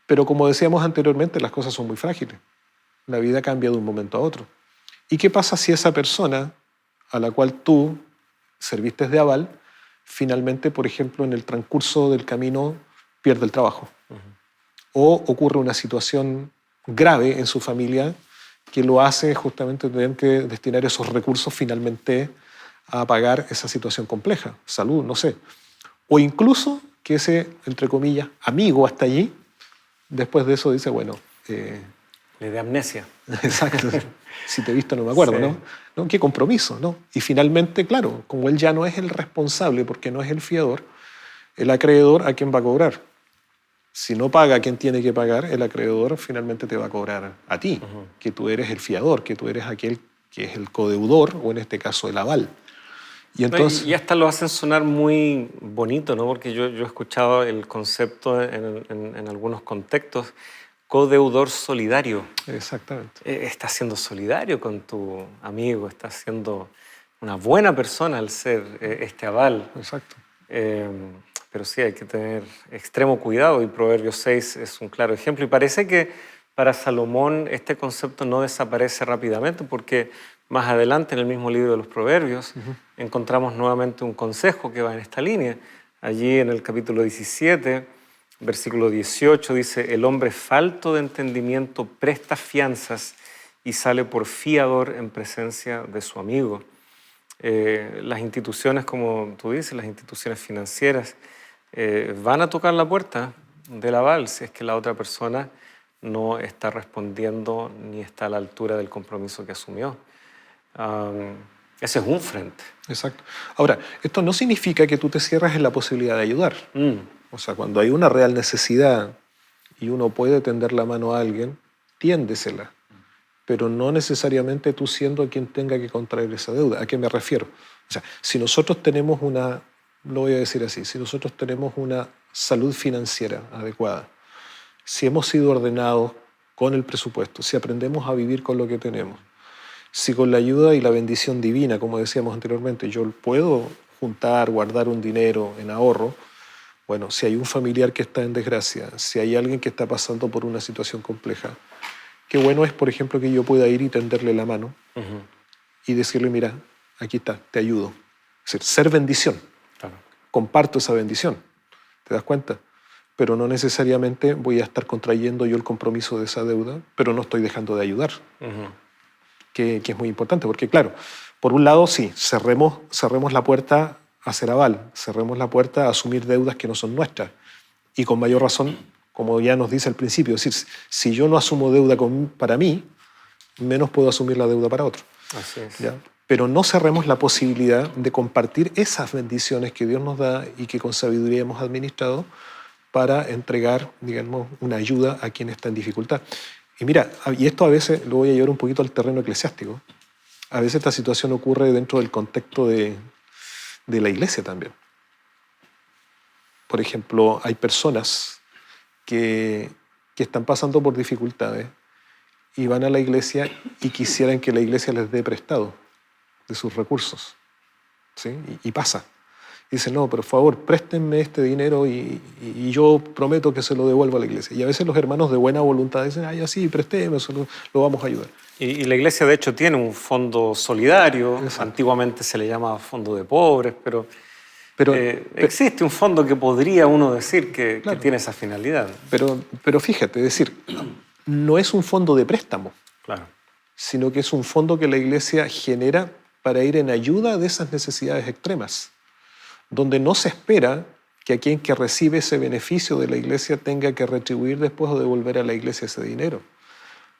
Pero como decíamos anteriormente, las cosas son muy frágiles. La vida cambia de un momento a otro. ¿Y qué pasa si esa persona a la cual tú serviste de aval finalmente, por ejemplo, en el transcurso del camino pierde el trabajo. O ocurre una situación grave en su familia que lo hace justamente tener que destinar esos recursos finalmente a pagar esa situación compleja, salud, no sé. O incluso que ese, entre comillas, amigo hasta allí, después de eso dice, bueno... Le dé amnesia. Exacto. Si te he visto no me acuerdo, Sí. ¿no? Qué compromiso, ¿no? Y finalmente, claro, como él ya no es el responsable porque no es el fiador, el acreedor, ¿a quién va a cobrar? Si no paga a quien tiene que pagar, el acreedor finalmente te va a cobrar a ti, que tú eres el fiador, que tú eres aquel que es el codeudor, o en este caso el aval. Y entonces... Y hasta lo hacen sonar muy bonito, ¿no? Porque yo he escuchado el concepto en algunos contextos, codeudor solidario. Exactamente. Estás siendo solidario con tu amigo, estás siendo una buena persona al ser este aval. Exacto. Pero sí, hay que tener extremo cuidado y Proverbios 6 es un claro ejemplo. Y parece que para Salomón este concepto no desaparece rápidamente porque más adelante en el mismo libro de los Proverbios encontramos nuevamente un consejo que va en esta línea. Allí en el capítulo 17, versículo 18 dice, el hombre falto de entendimiento presta fianzas y sale por fiador en presencia de su amigo. Las instituciones, como tú dices, las instituciones financieras, van a tocar la puerta del aval si es que la otra persona no está respondiendo ni está a la altura del compromiso que asumió. Ese es un frente. Exacto. Ahora, esto no significa que tú te cierres en la posibilidad de ayudar. O sea, cuando hay una real necesidad y uno puede tender la mano a alguien, tiéndesela. Pero no necesariamente tú siendo quien tenga que contraer esa deuda. ¿A qué me refiero? O sea, si nosotros tenemos una, lo voy a decir así, si nosotros tenemos una salud financiera adecuada, si hemos sido ordenados con el presupuesto, si aprendemos a vivir con lo que tenemos, si con la ayuda y la bendición divina, como decíamos anteriormente, yo puedo juntar, guardar un dinero en ahorro, bueno, si hay un familiar que está en desgracia, si hay alguien que está pasando por una situación compleja, qué bueno es, por ejemplo, que yo pueda ir y tenderle la mano y decirle, mira, aquí está, te ayudo. Es decir, ser bendición. Claro. Comparto esa bendición, ¿te das cuenta? Pero no necesariamente voy a estar contrayendo yo el compromiso de esa deuda, pero no estoy dejando de ayudar, que es muy importante, porque claro, por un lado sí, cerremos la puerta a ser aval, cerremos la puerta a asumir deudas que no son nuestras, y con mayor razón, como ya nos dice al principio, es decir, si yo no asumo deuda para mí, menos puedo asumir la deuda para otro. Así es. ¿Ya? Pero no cerremos la posibilidad de compartir esas bendiciones que Dios nos da y que con sabiduría hemos administrado para entregar, digamos, una ayuda a quien está en dificultad. Y mira, y esto a veces lo voy a llevar un poquito al terreno eclesiástico. A veces esta situación ocurre dentro del contexto de la iglesia también. Por ejemplo, hay personas que están pasando por dificultades y van a la iglesia y quisieran que la iglesia les dé prestado de sus recursos. ¿Sí? Y pasa. Dicen, no, por favor, préstenme este dinero y yo prometo que se lo devuelvo a la iglesia. Y a veces los hermanos de buena voluntad dicen, ay, así, présteme, lo vamos a ayudar. Y la iglesia, de hecho, tiene un fondo solidario. Exacto. Antiguamente se le llamaba fondo de pobres, pero existe un fondo que podría uno decir que tiene esa finalidad. Pero fíjate, es decir, no es un fondo de préstamo, Claro. sino que es un fondo que la iglesia genera para ir en ayuda de esas necesidades extremas, donde no se espera que a quien que recibe ese beneficio de la iglesia tenga que retribuir después o devolver a la iglesia ese dinero.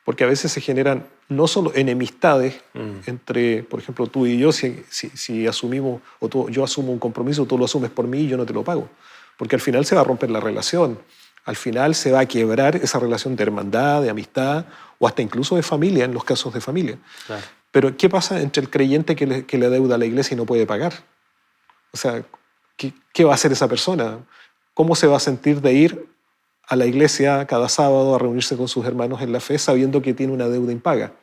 Porque a veces se generan no solo enemistades entre, por ejemplo, tú y yo, si asumimos, yo asumo un compromiso, tú lo asumes por mí y yo no te lo pago. Porque al final se va a romper la relación, al final se va a quebrar esa relación de hermandad, de amistad, o hasta incluso de familia, en los casos de familia. Claro. Pero ¿qué pasa entre el creyente que le adeuda a la iglesia y no puede pagar? O sea, ¿qué va a hacer esa persona? ¿Cómo se va a sentir de ir a la iglesia cada sábado a reunirse con sus hermanos en la fe sabiendo que tiene una deuda impaga?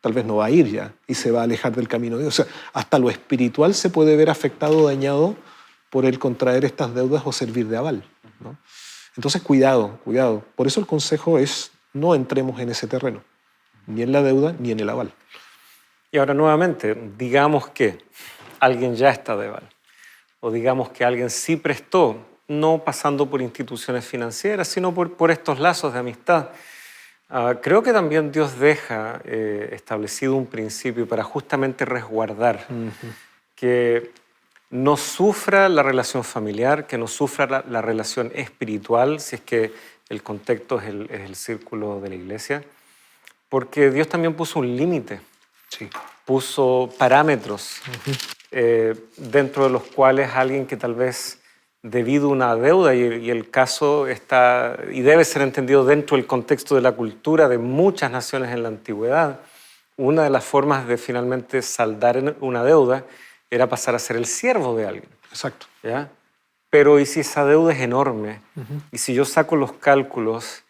Tal vez no va a ir ya y se va a alejar del camino de Dios. O sea, hasta lo espiritual se puede ver afectado o dañado por el contraer estas deudas o servir de aval, ¿no? Entonces, cuidado. Por eso el consejo es no entremos en ese terreno, ni en la deuda ni en el aval. Y ahora nuevamente, digamos que alguien ya está de aval. o digamos que alguien sí prestó, no pasando por instituciones financieras, sino por estos lazos de amistad. Creo que también Dios deja establecido un principio para justamente resguardar que no sufra la relación familiar, que no sufra la relación espiritual, si es que el contexto es el círculo de la iglesia, porque Dios también puso un límite, Sí. puso parámetros dentro de los cuales alguien que tal vez debido a una deuda, y el caso está y debe ser entendido dentro del contexto de la cultura de muchas naciones en la antigüedad, una de las formas de finalmente saldar una deuda era pasar a ser el siervo de alguien. Exacto. ¿Ya? Pero ¿y si esa deuda es enorme? Y si yo saco los cálculos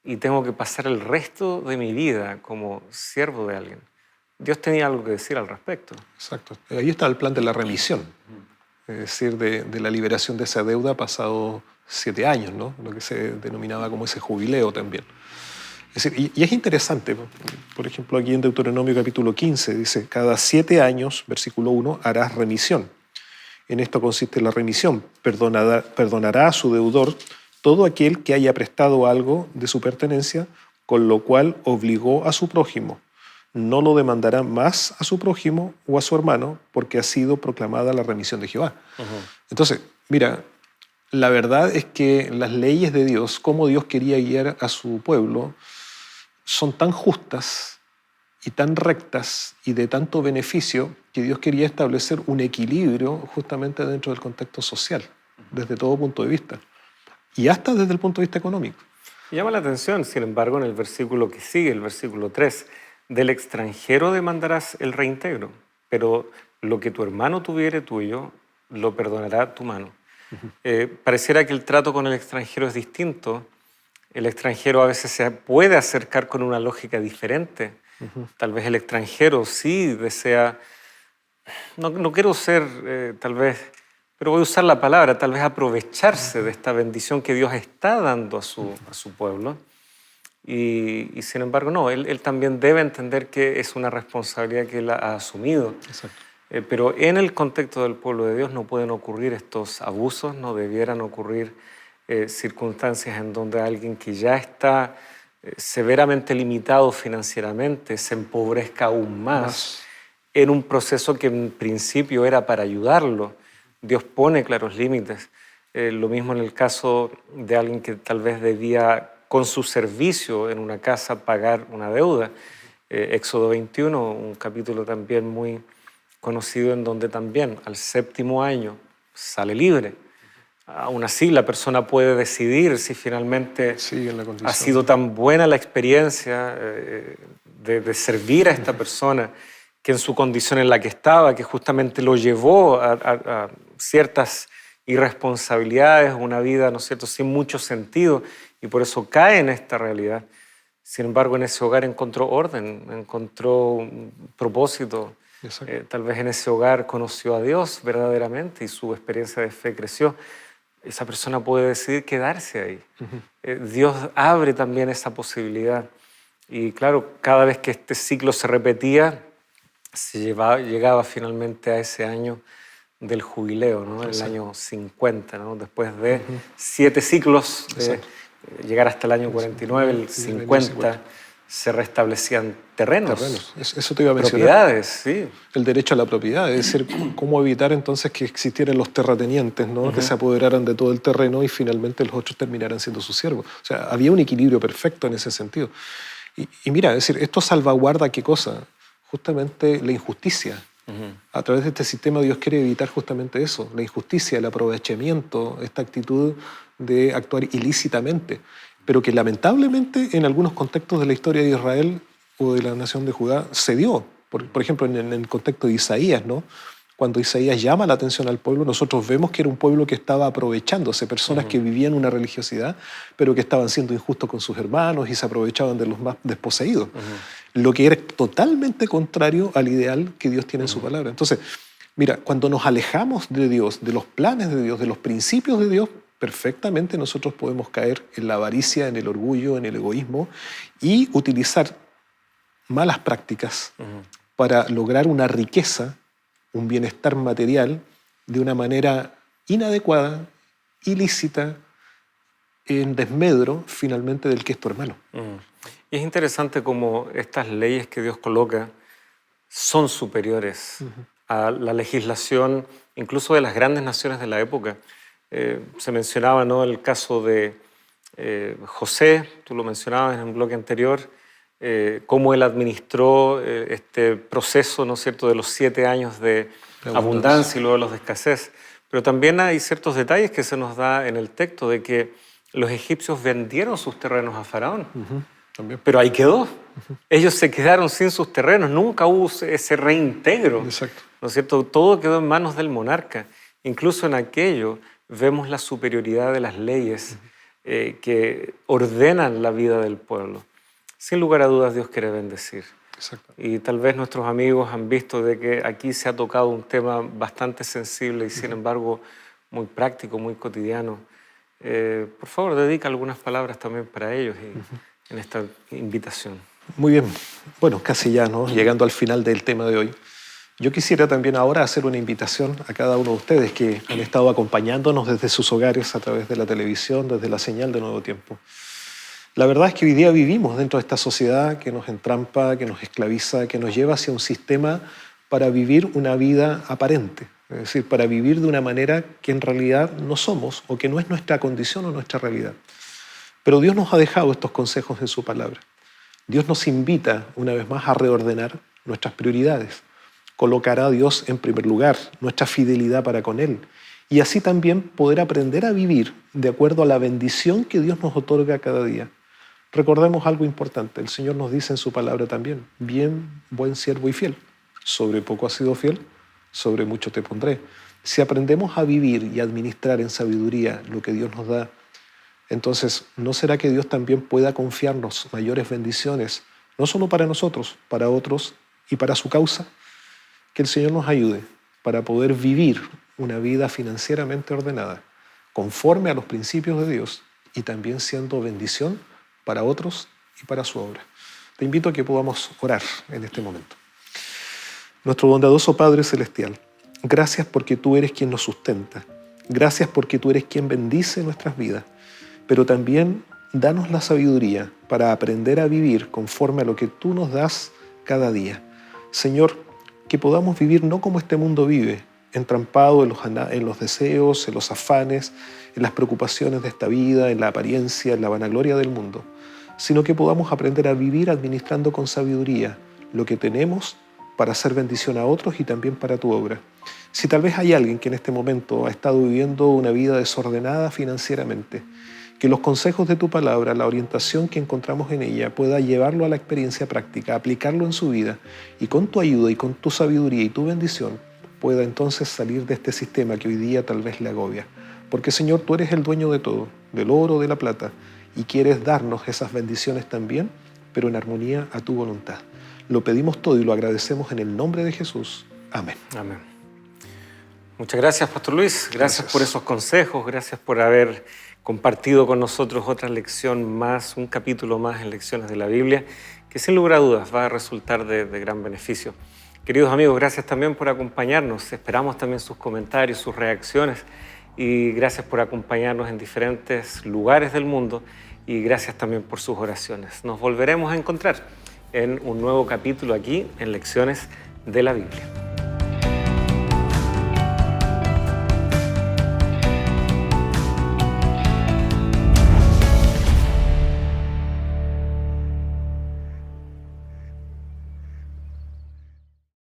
y tengo que pasar el resto de mi vida como siervo de alguien? Dios tenía algo que decir al respecto. Exacto. Ahí está el plan de la remisión, es decir, de la liberación de esa deuda pasado 7 años, ¿no? Lo que se denominaba como ese jubileo también. Es decir, y es interesante, por ejemplo, aquí en Deuteronomio capítulo 15 dice, cada 7 años, versículo 1, harás remisión. En esto consiste la remisión. Perdonará a su deudor todo aquel que haya prestado algo de su pertenencia, con lo cual obligó a su prójimo. No lo demandará más a su prójimo o a su hermano, porque ha sido proclamada la remisión de Jehová. Entonces, mira, la verdad es que las leyes de Dios, cómo Dios quería guiar a su pueblo, son tan justas y tan rectas y de tanto beneficio que Dios quería establecer un equilibrio justamente dentro del contexto social, desde todo punto de vista, y hasta desde el punto de vista económico. Llama la atención, sin embargo, en el versículo que sigue, el versículo 3, del extranjero demandarás el reintegro, pero lo que tu hermano tuviere tuyo, lo perdonará tu mano. Pareciera que el trato con el extranjero es distinto. El extranjero a veces se puede acercar con una lógica diferente. Tal vez el extranjero sí desea, no quiero ser tal vez, pero voy a usar la palabra, tal vez aprovecharse de esta bendición que Dios está dando a su pueblo. Y sin embargo, no, él también debe entender que es una responsabilidad que él ha asumido. Exacto. Pero en el contexto del pueblo de Dios no pueden ocurrir estos abusos, no debieran ocurrir circunstancias en donde alguien que ya está severamente limitado financieramente se empobrezca aún más en un proceso que en principio era para ayudarlo. Dios pone claros límites. Lo mismo en el caso de alguien que tal vez debía con su servicio en una casa pagar una deuda. Éxodo 21, un capítulo también muy conocido en donde también al 7º año sale libre. Aún así, la persona puede decidir si finalmente ha sido tan buena la experiencia de servir a esta persona que en su condición en la que estaba, que justamente lo llevó a ciertas irresponsabilidades, una vida, ¿no es cierto?, sin mucho sentido, y por eso cae en esta realidad. Sin embargo, en ese hogar encontró orden, encontró un propósito. Tal vez en ese hogar conoció a Dios verdaderamente y su experiencia de fe creció. Esa persona puede decidir quedarse ahí. Dios abre también esa posibilidad. Y claro, cada vez que este ciclo se repetía, llegaba finalmente a ese año del jubileo, ¿no? El año 50, ¿no? Después de 7 ciclos, llegar hasta el año 49, el 50, se restablecían terrenos. Eso te iba a mencionar. Propiedades, sí. El derecho a la propiedad, es decir, cómo evitar entonces que existieran los terratenientes, ¿no? Que se apoderaran de todo el terreno y finalmente los otros terminaran siendo sus siervos. O sea, había un equilibrio perfecto en ese sentido. Y mira, es decir, esto salvaguarda ¿qué cosa? Justamente la injusticia. A través de este sistema Dios quiere evitar justamente eso, la injusticia, el aprovechamiento, esta actitud de actuar ilícitamente, pero que lamentablemente en algunos contextos de la historia de Israel o de la nación de Judá se dio. Por ejemplo, en el contexto de Isaías, ¿no? Cuando Isaías llama la atención al pueblo, nosotros vemos que era un pueblo que estaba aprovechándose, personas que vivían una religiosidad, pero que estaban siendo injustos con sus hermanos y se aprovechaban de los más desposeídos. Lo que era totalmente contrario al ideal que Dios tiene en su palabra. Entonces, mira, cuando nos alejamos de Dios, de los planes de Dios, de los principios de Dios, perfectamente nosotros podemos caer en la avaricia, en el orgullo, en el egoísmo y utilizar malas prácticas para lograr una riqueza, un bienestar material de una manera inadecuada, ilícita, en desmedro finalmente del que es tu hermano. Y es interesante cómo estas leyes que Dios coloca son superiores a la legislación incluso de las grandes naciones de la época. Se mencionaba, ¿no?, el caso de José, tú lo mencionabas en un bloque anterior, cómo él administró este proceso, ¿no es cierto?, de los 7 años de abundancia y luego los de escasez. Pero también hay ciertos detalles que se nos da en el texto de que los egipcios vendieron sus terrenos a Faraón. También. Pero ahí quedó. Ellos se quedaron sin sus terrenos, nunca hubo ese reintegro. Exacto. ¿No es cierto? Todo quedó en manos del monarca. Incluso en aquello vemos la superioridad de las leyes que ordenan la vida del pueblo. Sin lugar a dudas, Dios quiere bendecir. Exacto. Y tal vez nuestros amigos han visto de que aquí se ha tocado un tema bastante sensible y sin embargo muy práctico, muy cotidiano. Por favor, dedica algunas palabras también para ellos en esta invitación. Muy bien. Bueno, casi ya, ¿no?, llegando al final del tema de hoy. Yo quisiera también ahora hacer una invitación a cada uno de ustedes que han estado acompañándonos desde sus hogares a través de la televisión, desde la señal de Nuevo Tiempo. La verdad es que hoy día vivimos dentro de esta sociedad que nos entrampa, que nos esclaviza, que nos lleva hacia un sistema para vivir una vida aparente, es decir, para vivir de una manera que en realidad no somos o que no es nuestra condición o nuestra realidad. Pero Dios nos ha dejado estos consejos en su palabra. Dios nos invita una vez más a reordenar nuestras prioridades, colocar a Dios en primer lugar, nuestra fidelidad para con Él, y así también poder aprender a vivir de acuerdo a la bendición que Dios nos otorga cada día. Recordemos algo importante, el Señor nos dice en su palabra también: bien, buen siervo y fiel, sobre poco has sido fiel, sobre mucho te pondré. Si aprendemos a vivir y administrar en sabiduría lo que Dios nos da, entonces, ¿no será que Dios también pueda confiarnos mayores bendiciones, no solo para nosotros, para otros y para su causa? Que el Señor nos ayude para poder vivir una vida financieramente ordenada, conforme a los principios de Dios y también siendo bendición para otros y para su obra. Te invito a que podamos orar en este momento. Nuestro bondadoso Padre Celestial, gracias porque tú eres quien nos sustenta. Gracias porque tú eres quien bendice nuestras vidas. Pero también danos la sabiduría para aprender a vivir conforme a lo que tú nos das cada día. Señor, que podamos vivir no como este mundo vive, entrampado en los deseos, en los afanes, en las preocupaciones de esta vida, en la apariencia, en la vanagloria del mundo, sino que podamos aprender a vivir administrando con sabiduría lo que tenemos para hacer bendición a otros y también para tu obra. Si tal vez hay alguien que en este momento ha estado viviendo una vida desordenada financieramente, que los consejos de tu palabra, la orientación que encontramos en ella, pueda llevarlo a la experiencia práctica, aplicarlo en su vida y con tu ayuda y con tu sabiduría y tu bendición pueda entonces salir de este sistema que hoy día tal vez le agobia. Porque Señor, tú eres el dueño de todo, del oro, de la plata, y quieres darnos esas bendiciones también, pero en armonía a tu voluntad. Lo pedimos todo y lo agradecemos en el nombre de Jesús. Amén. Amén. Muchas gracias, Pastor Luis. Gracias por esos consejos, gracias por haber compartido con nosotros otra lección más, un capítulo más en Lecciones de la Biblia, que sin lugar a dudas va a resultar de gran beneficio. Queridos amigos, gracias también por acompañarnos. Esperamos también sus comentarios, sus reacciones, y gracias por acompañarnos en diferentes lugares del mundo, y gracias también por sus oraciones. Nos volveremos a encontrar en un nuevo capítulo aquí en Lecciones de la Biblia.